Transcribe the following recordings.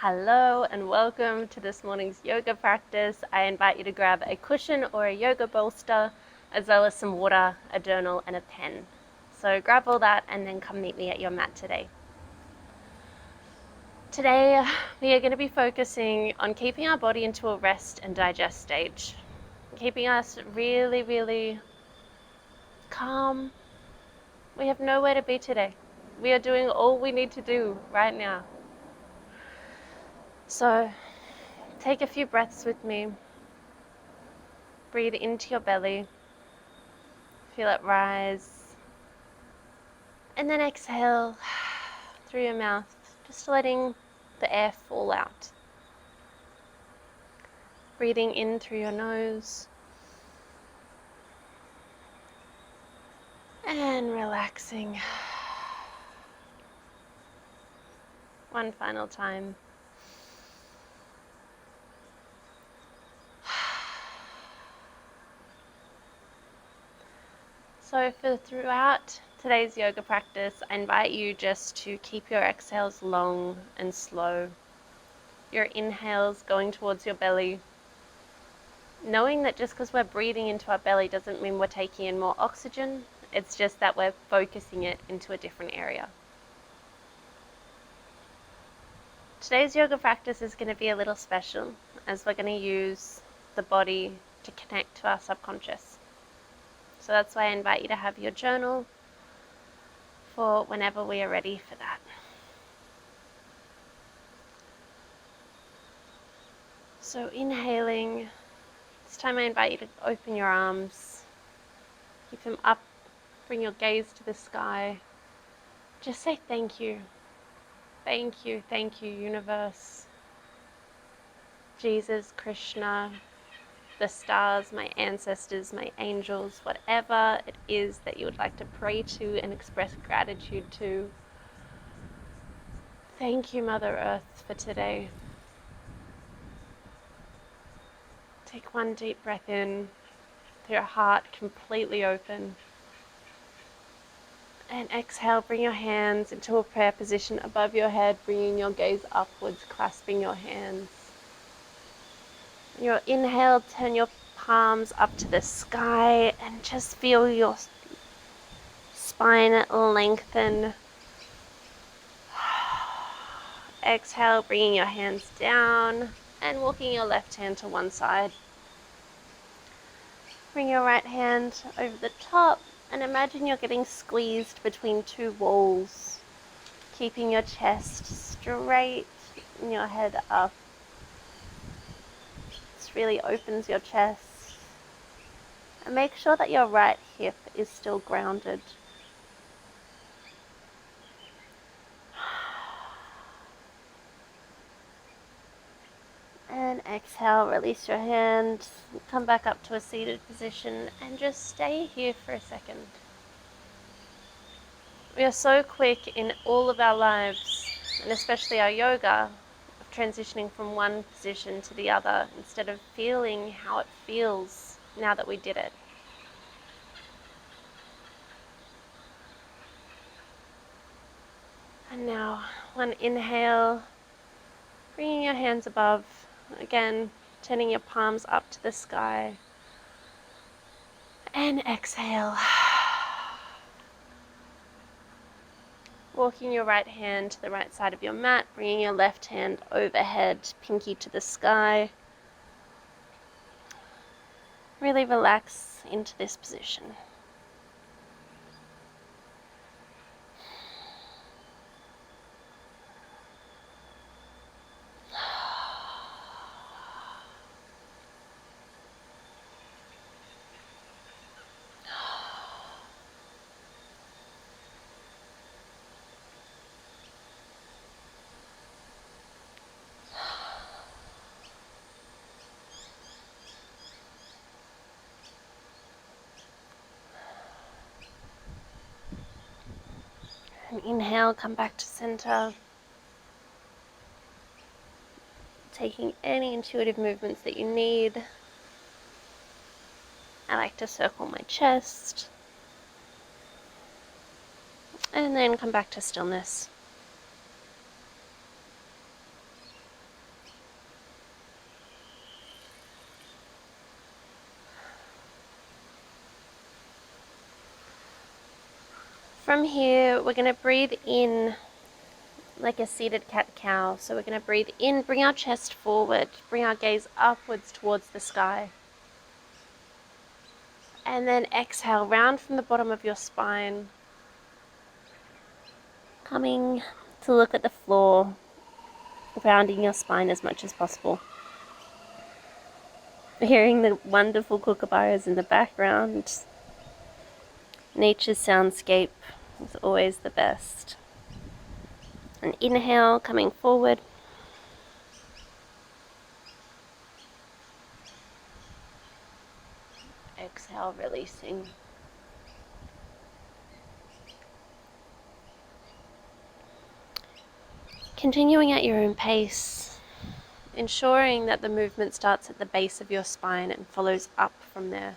Hello and welcome to this morning's yoga practice. I invite you to grab a cushion or a yoga bolster, as well as some water, a journal, and a pen. So grab all that and then come meet me at your mat today. Today we are going to be focusing on keeping our body into a rest and digest stage, keeping us really calm. We have nowhere to be today. We are doing all we need to do right now. So take a few breaths with me. Breathe into your belly. Feel it rise. And then exhale through your mouth, just letting the air fall out. Breathing in through your nose. And relaxing. One final time. So throughout today's yoga practice, I invite you just to keep your exhales long and slow. Your inhales going towards your belly. Knowing that just because we're breathing into our belly doesn't mean we're taking in more oxygen. It's just that we're focusing it into a different area. Today's yoga practice is going to be a little special, as we're going to use the body to connect to our subconscious. So that's why I invite you to have your journal for whenever we are ready for that. So inhaling, this time I invite you to open your arms, keep them up, bring your gaze to the sky. Just say thank you. Thank you, universe. Jesus, Krishna, the stars, my ancestors, my angels, whatever it is that you would like to pray to and express gratitude to. Thank you, Mother Earth, for today. Take one deep breath in, with your heart completely open. And exhale, bring your hands into a prayer position above your head, bringing your gaze upwards, clasping your hands. Your inhale, turn your palms up to the sky and just feel your spine lengthen. Exhale, bringing your hands down and walking your left hand to one side. Bring your right hand over the top and imagine you're getting squeezed between two walls, keeping your chest straight and your head up. This really opens your chest. And make sure that your right hip is still grounded. And exhale, release your hand, come back up to a seated position and just stay here for a second. We are so quick in all of our lives, and especially our yoga, of transitioning from one position to the other instead of feeling how it feels now that we did it. And now, one inhale, bringing your hands above, again, turning your palms up to the sky. And exhale. Walking your right hand to the right side of your mat, bringing your left hand overhead, pinky to the sky. Really relax into this position. And inhale, come back to center. Taking any intuitive movements that you need. I like to circle my chest. And then come back to stillness. From here, we're going to breathe in like a seated cat-cow. So we're going to breathe in, bring our chest forward, bring our gaze upwards towards the sky. And then exhale, round from the bottom of your spine, coming to look at the floor, rounding your spine as much as possible. Hearing the wonderful kookaburras in the background. Nature's soundscape is always the best. An inhale, coming forward. Exhale, releasing. Continuing at your own pace, ensuring that the movement starts at the base of your spine and follows up from there.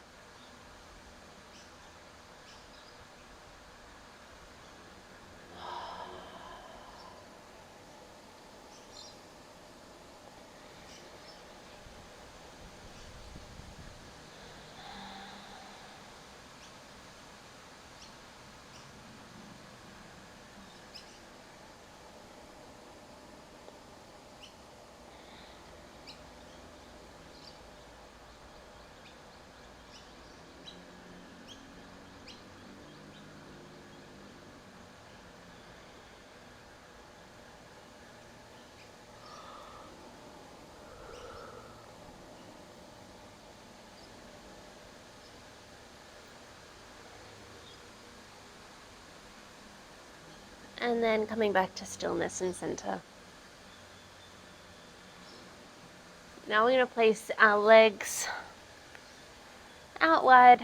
And then coming back to stillness and center. Now we're going to place our legs out wide.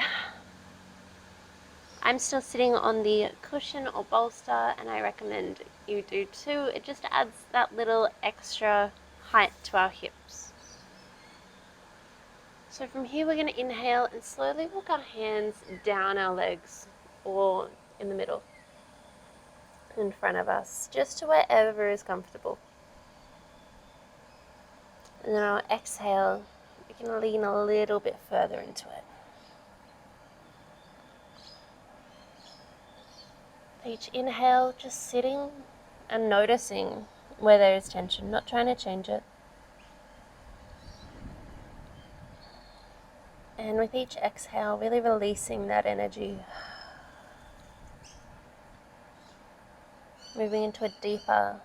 I'm still sitting on the cushion or bolster, and I recommend you do too. It just adds that little extra height to our hips. So from here we're going to inhale and slowly walk our hands down our legs or in the middle, in front of us, just to wherever is comfortable. And then I'll exhale, we can lean a little bit further into it. Each inhale, just sitting and noticing where there is tension, not trying to change it. And with each exhale, really releasing that energy. Moving into a deeper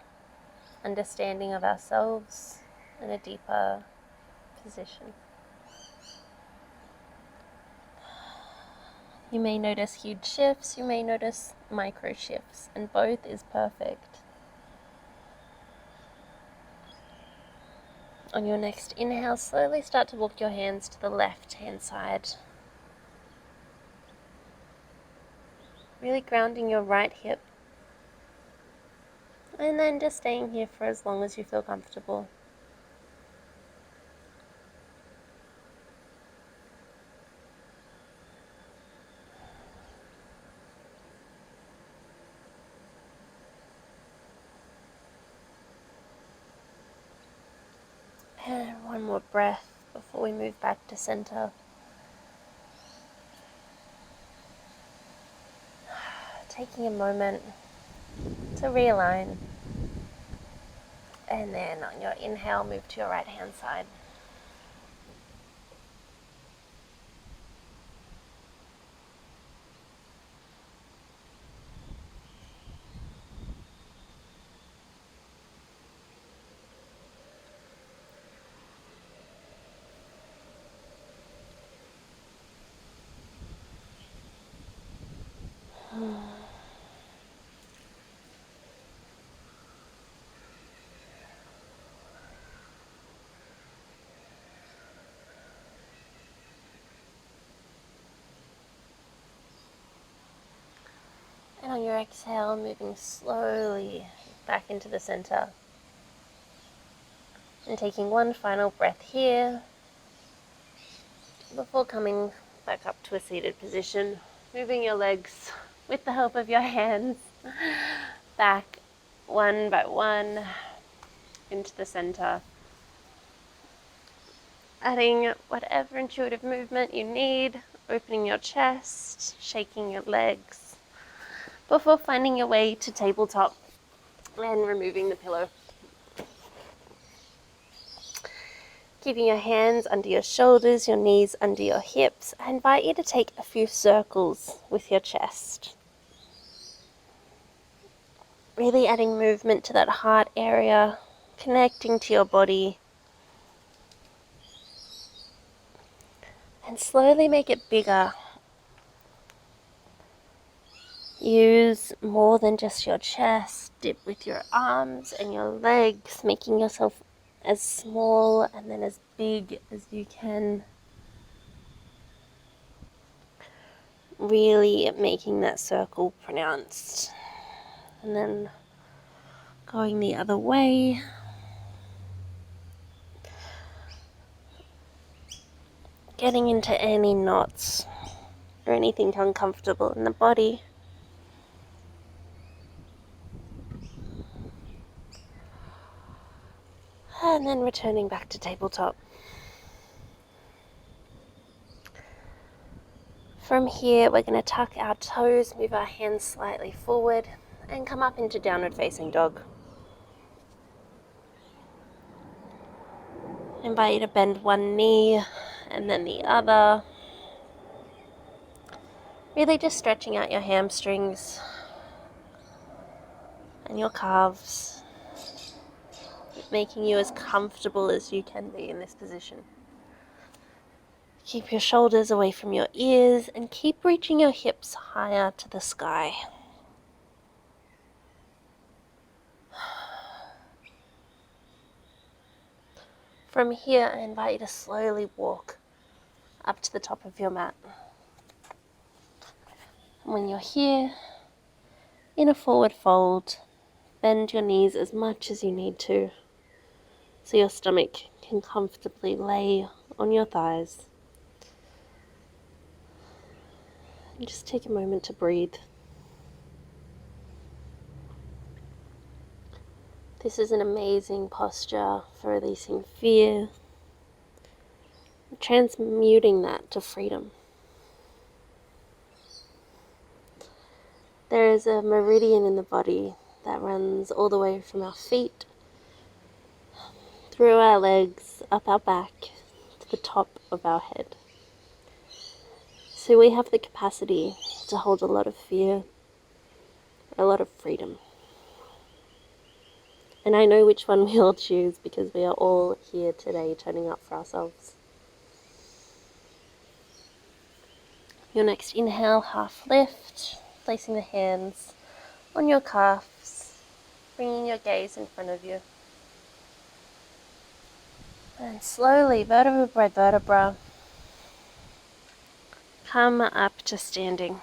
understanding of ourselves and a deeper position. You may notice huge shifts, you may notice micro shifts, and both is perfect. On your next inhale, slowly start to walk your hands to the left-hand side. Really grounding your right hip. And then just staying here for as long as you feel comfortable. And one more breath before we move back to center. Taking a moment to realign. And then on your inhale, move to your right hand side. And on your exhale, moving slowly back into the center. And taking one final breath here before coming back up to a seated position. Moving your legs with the help of your hands back one by one into the center. Adding whatever intuitive movement you need, opening your chest, shaking your legs, before finding your way to tabletop and removing the pillow. Keeping your hands under your shoulders, your knees under your hips, I invite you to take a few circles with your chest. Really adding movement to that heart area, connecting to your body. And slowly make it bigger. Use more than just your chest. Dip with your arms and your legs, making yourself as small and then as big as you can. Really making that circle pronounced. And then going the other way. Getting into any knots or anything uncomfortable in the body. And then returning back to tabletop. From here, we're going to tuck our toes, move our hands slightly forward, and come up into downward facing dog. Invite you to bend one knee and then the other. Really just stretching out your hamstrings and your calves, making you as comfortable as you can be in this position. Keep your shoulders away from your ears and keep reaching your hips higher to the sky. From here, I invite you to slowly walk up to the top of your mat. And when you're here, in a forward fold, bend your knees as much as you need to, so your stomach can comfortably lay on your thighs. And just take a moment to breathe. This is an amazing posture for releasing fear, transmuting that to freedom. There is a meridian in the body that runs all the way from our feet, through our legs, up our back, to the top of our head. So we have the capacity to hold a lot of fear, a lot of freedom. And I know which one we'll choose because we are all here today turning up for ourselves. Your next inhale, half lift, placing the hands on your calves, bringing your gaze in front of you. And slowly, vertebra by vertebra, come up to standing.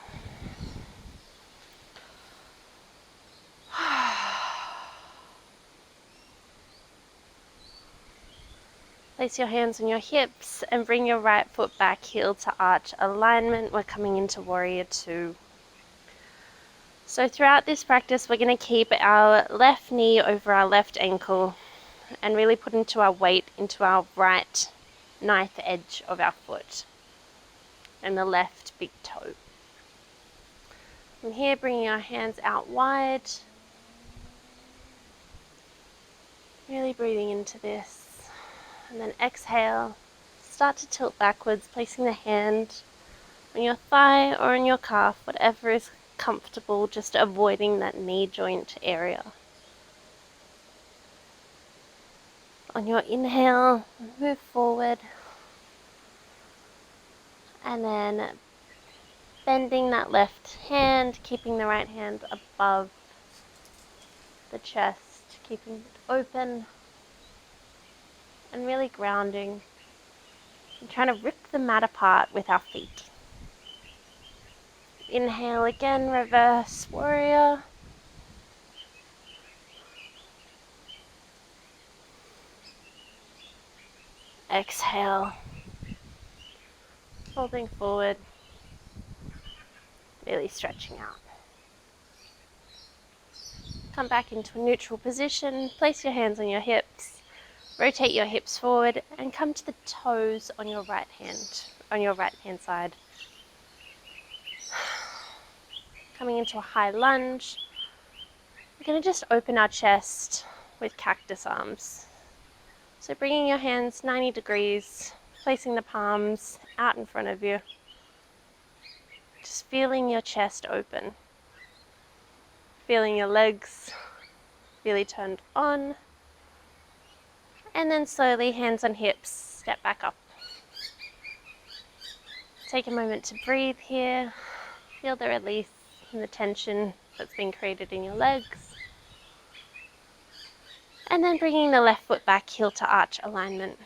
Place your hands on your hips and bring your right foot back, heel to arch alignment. We're coming into Warrior Two. So throughout this practice, we're going to keep our left knee over our left ankle and really put into our weight into our right knife edge of our foot and the left big toe. From here, bringing our hands out wide. Really breathing into this. And then exhale, start to tilt backwards, placing the hand on your thigh or on your calf, whatever is comfortable, just avoiding that knee joint area. On your inhale, move forward, and then bending that left hand, keeping the right hand above the chest, keeping it open, and really grounding, and trying to rip the mat apart with our feet. Inhale again, reverse warrior. Exhale, folding forward, really stretching out. Come back into a neutral position, place your hands on your hips, rotate your hips forward, and come to the toes on your right hand side. coming into a high lunge. We're going to just open our chest with cactus arms. So bringing your hands 90 degrees, placing the palms out in front of you. Just feeling your chest open. Feeling your legs really turned on. And then slowly, hands on hips, step back up. Take a moment to breathe here. Feel the release and the tension that's been created in your legs. And then bringing the left foot back, heel to arch alignment.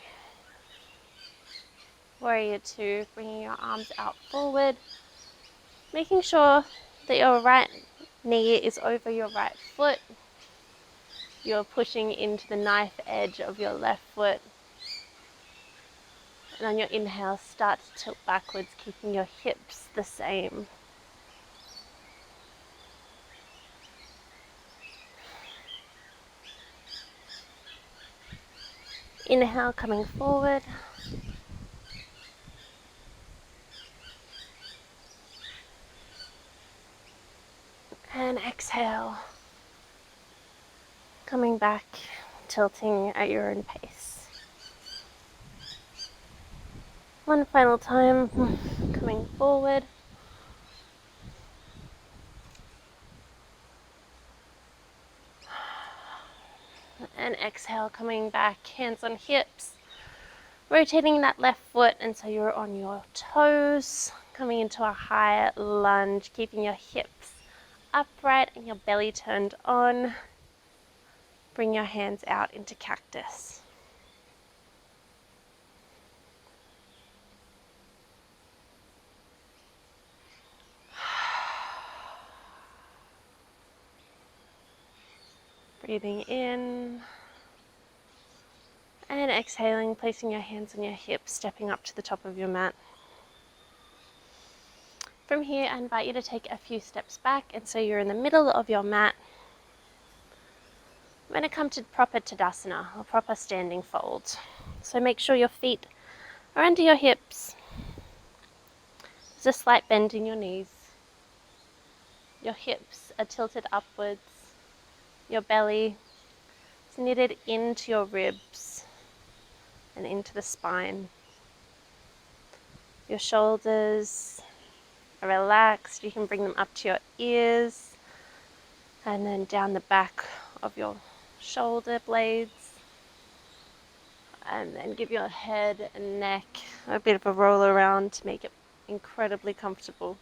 Warrior two, bringing your arms out forward. Making sure that your right knee is over your right foot. You're pushing into the knife edge of your left foot. And on your inhale, start to tilt backwards, keeping your hips the same. Inhale, coming forward. And exhale, coming back, tilting at your own pace. One final time, coming forward. And exhale, coming back, hands on hips. Rotating that left foot, and so you're on your toes, coming into a high lunge, keeping your hips upright and your belly turned on. Bring your hands out into cactus. Breathing in. And exhaling, placing your hands on your hips, stepping up to the top of your mat. From here, I invite you to take a few steps back, and so you're in the middle of your mat. I'm going to come to proper Tadasana, or proper standing fold. So make sure your feet are under your hips. There's a slight bend in your knees. Your hips are tilted upwards. Your belly is knitted into your ribs and into the spine. Your shoulders are relaxed. You can bring them up to your ears and then down the back of your shoulder blades. And then give your head and neck a bit of a roll around to make it incredibly comfortable.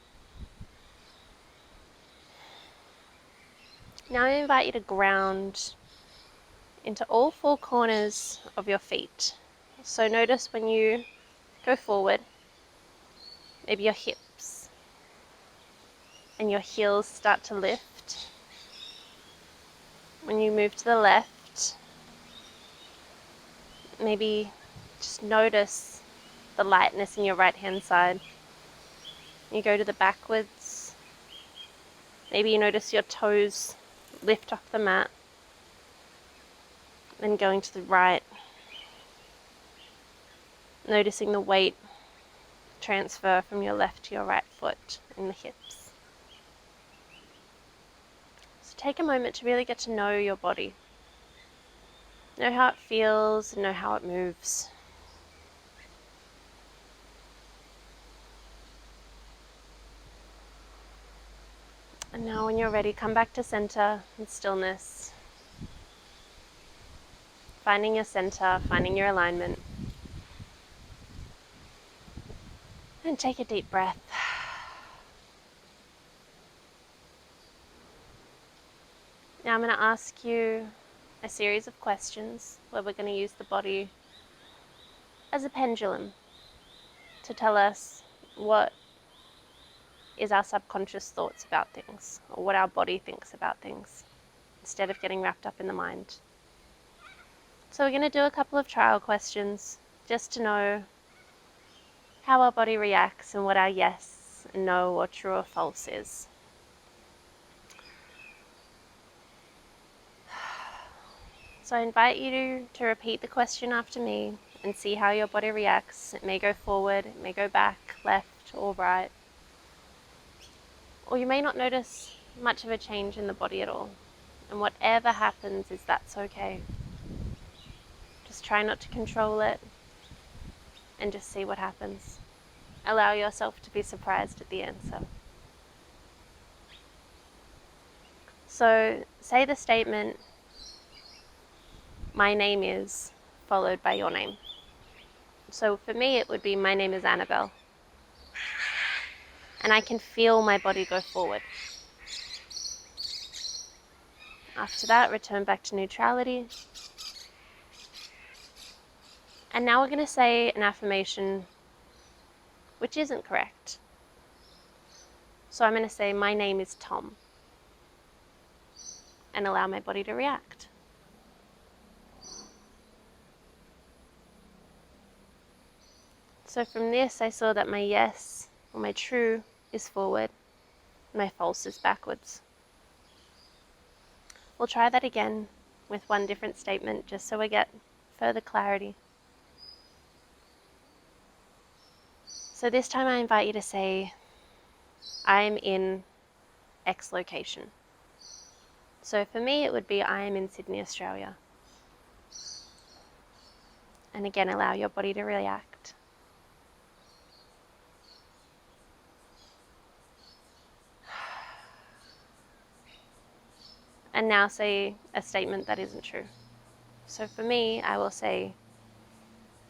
Now I invite you to ground into all four corners of your feet. So notice when you go forward, maybe your hips and your heels start to lift. When you move to the left, maybe just notice the lightness in your right hand side. You go to the backwards, maybe you notice your toes lift off the mat. Then going to the right, noticing the weight transfer from your left to your right foot in the hips. So take a moment to really get to know your body. Know how it feels and know how it moves. And now when you're ready, come back to center and stillness. Finding your center, finding your alignment. And take a deep breath. Now I'm going to ask you a series of questions where we're going to use the body as a pendulum to tell us what is our subconscious thoughts about things, or what our body thinks about things, instead of getting wrapped up in the mind. So we're going to do a couple of trial questions just to know how our body reacts and what our yes and no or true or false is. So I invite you to repeat the question after me and see how your body reacts. It may go forward, it may go back, left or right. Or you may not notice much of a change in the body at all. And whatever happens that's okay. Just try not to control it and just see what happens. Allow yourself to be surprised at the answer. So say the statement, my name is, followed by your name. So for me it would be, my name is Annabelle. And I can feel my body go forward. After that, return back to neutrality. And now we're going to say an affirmation which isn't correct. So I'm going to say, my name is Tom. And allow my body to react. So from this, I saw that my yes, or my true, is forward. My false is backwards. We'll try that again with one different statement, just so we get further clarity. So this time I invite you to say, I'm in X location. So for me it would be, I am in Sydney, Australia. And again, allow your body to react. And now say a statement that isn't true. So for me, I will say,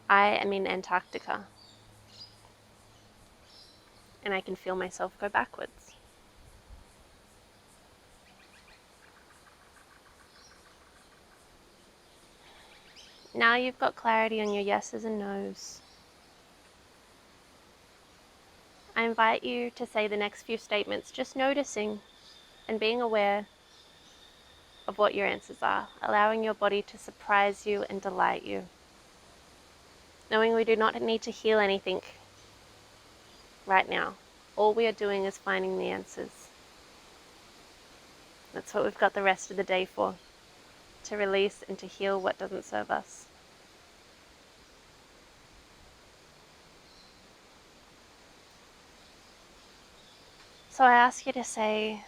I am in Antarctica. And I can feel myself go backwards. Now you've got clarity on your yeses and nos. I invite you to say the next few statements, just noticing and being aware of what your answers are, allowing your body to surprise you and delight you. Knowing we do not need to heal anything right now. All we are doing is finding the answers. That's what we've got the rest of the day for, to release and to heal what doesn't serve us. So I ask you to say,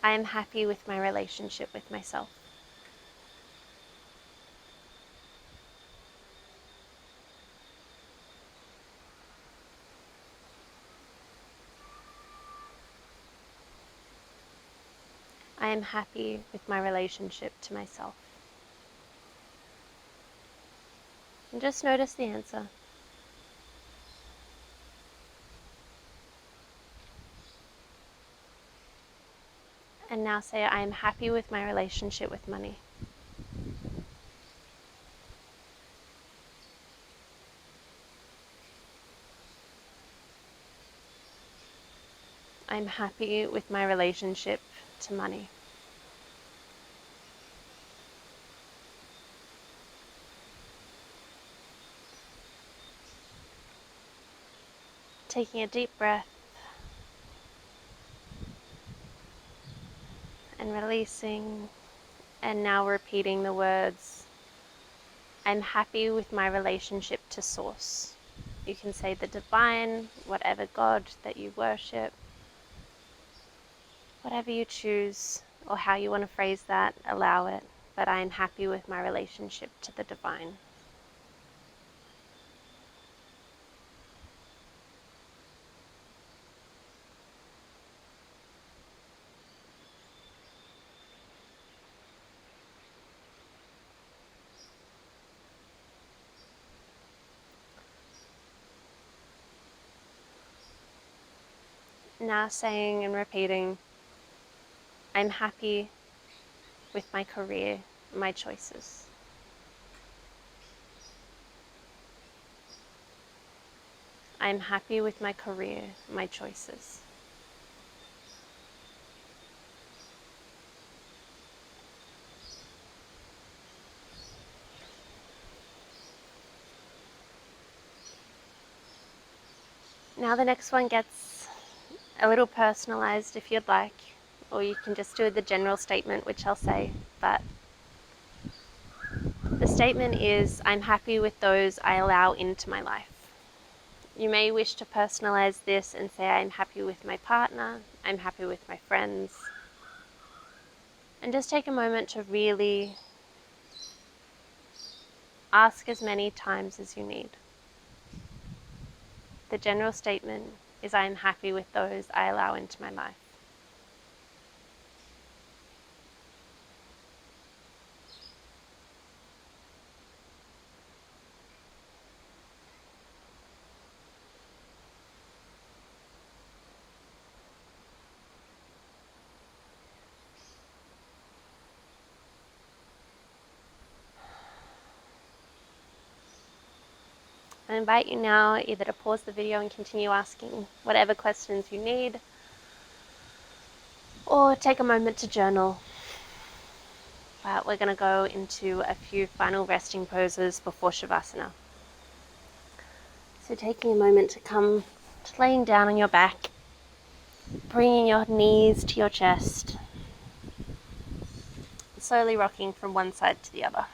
I am happy with my relationship with myself. I am happy with my relationship to myself. And just notice the answer. And now say, I am happy with my relationship with money. I'm happy with my relationship to money. Taking a deep breath and releasing, and now repeating the words, I'm happy with my relationship to Source. You can say the divine, whatever God that you worship, whatever you choose, or how you want to phrase that, allow it. But I am happy with my relationship to the divine. Now saying and repeating, I'm happy with my career, my choices. I'm happy with my career, my choices. Now the next one gets a little personalized if you'd like, or you can just do the general statement, which I'll say, but the statement is, I'm happy with those I allow into my life. You may wish to personalize this and say, I'm happy with my partner, I'm happy with my friends. And just take a moment to really ask as many times as you need. The general statement is, I am happy with those I allow into my life. I invite you now either to pause the video and continue asking whatever questions you need, or take a moment to journal. But we're going to go into a few final resting poses before Shavasana. So taking a moment to come to laying down on your back, bringing your knees to your chest, slowly rocking from one side to the other.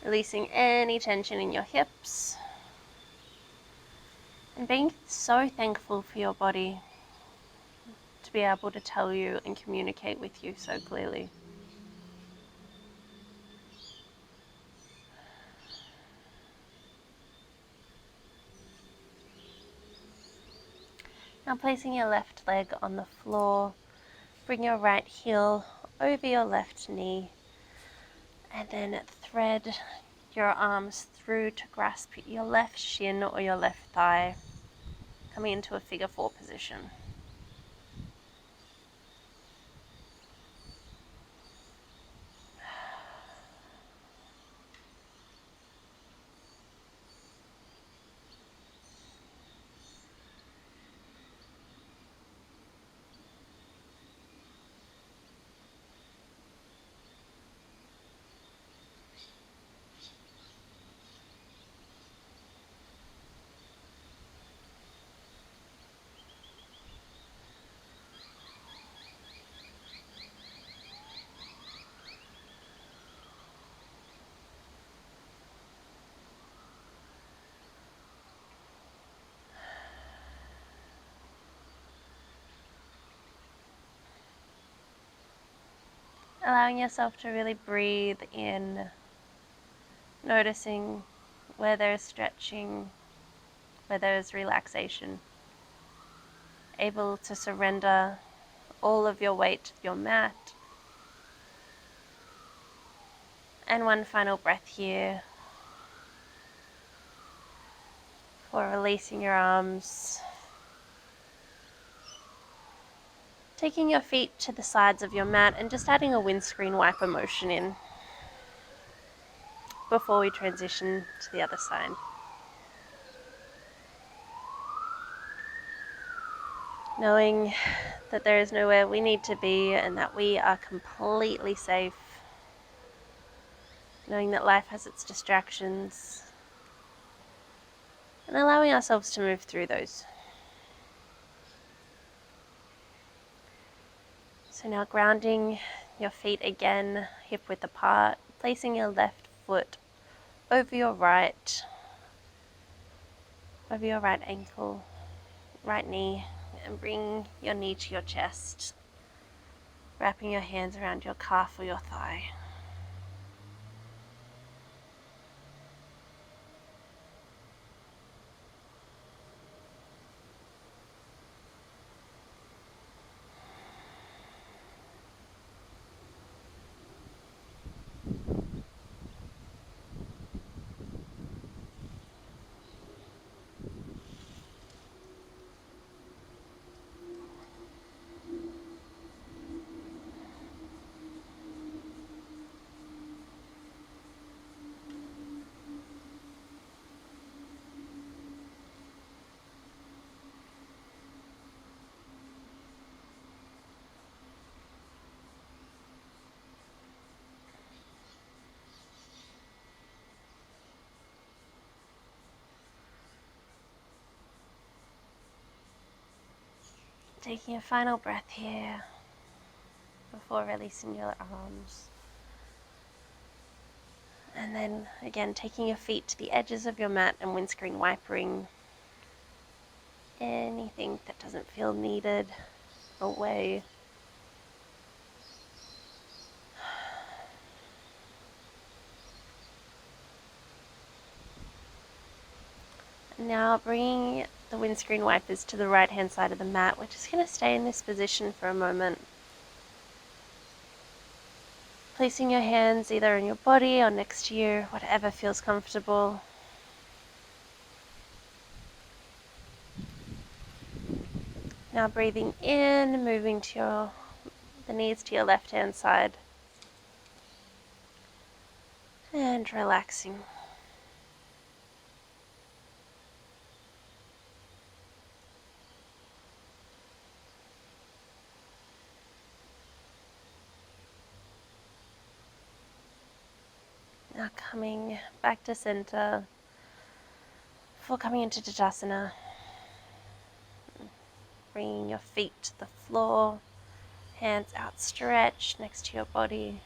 Releasing any tension in your hips, and being so thankful for your body to be able to tell you and communicate with you so clearly. Now placing your left leg on the floor, bring your right heel over your left knee, and then thread your arms through to grasp your left shin or your left thigh, coming into a figure 4 position. Allowing yourself to really breathe in, noticing where there's stretching, where there's relaxation. Able to surrender all of your weight to your mat. And one final breath here for releasing your arms. Taking your feet to the sides of your mat and just adding a windscreen wiper motion in before we transition to the other side. Knowing that there is nowhere we need to be and that we are completely safe. Knowing that life has its distractions. And allowing ourselves to move through those. So now grounding your feet again, hip width apart, placing your left foot over your right ankle, right knee, and bring your knee to your chest, wrapping your hands around your calf or your thigh. Taking a final breath here before releasing your arms. And And then again, taking your feet to the edges of your mat and windscreen wipering anything that doesn't feel needed away. Now bringing the windscreen wipers to the right hand side of the mat. We're just going to stay in this position for a moment. Placing your hands either on your body or next to you, whatever feels comfortable. Now breathing in, moving to the knees to your left hand side. And relaxing. Now coming back to center before coming into Tadasana. Bringing your feet to the floor, hands outstretched next to your body.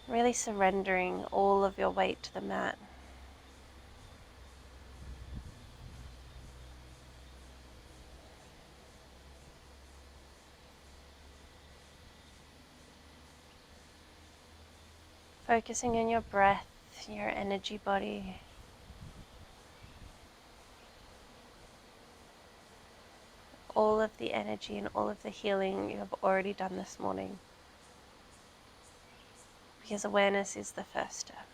Really surrendering all of your weight to the mat. Focusing on your breath, your energy body. All of the energy and all of the healing you have already done this morning. Because awareness is the first step.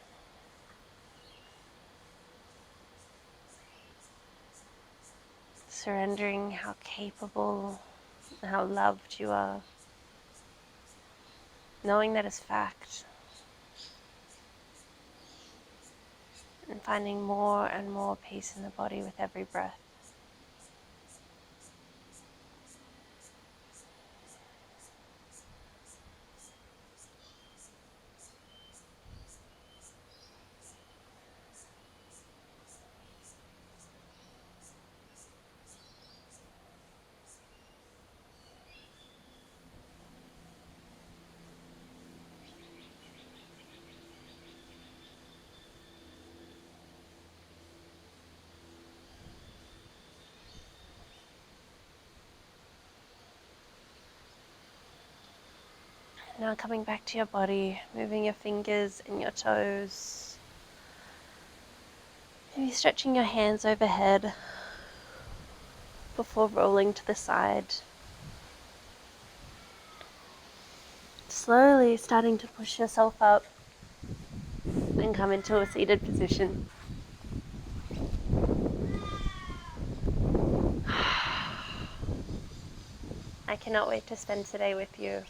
Surrendering how capable and how loved you are. Knowing that as fact. And finding more and more peace in the body with every breath. Now coming back to your body, moving your fingers and your toes. Maybe stretching your hands overhead before rolling to the side. Slowly starting to push yourself up and come into a seated position. I cannot wait to spend today with you.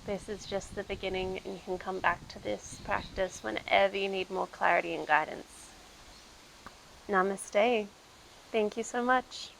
This is just the beginning, and you can come back to this practice whenever you need more clarity and guidance. Namaste. Thank you so much.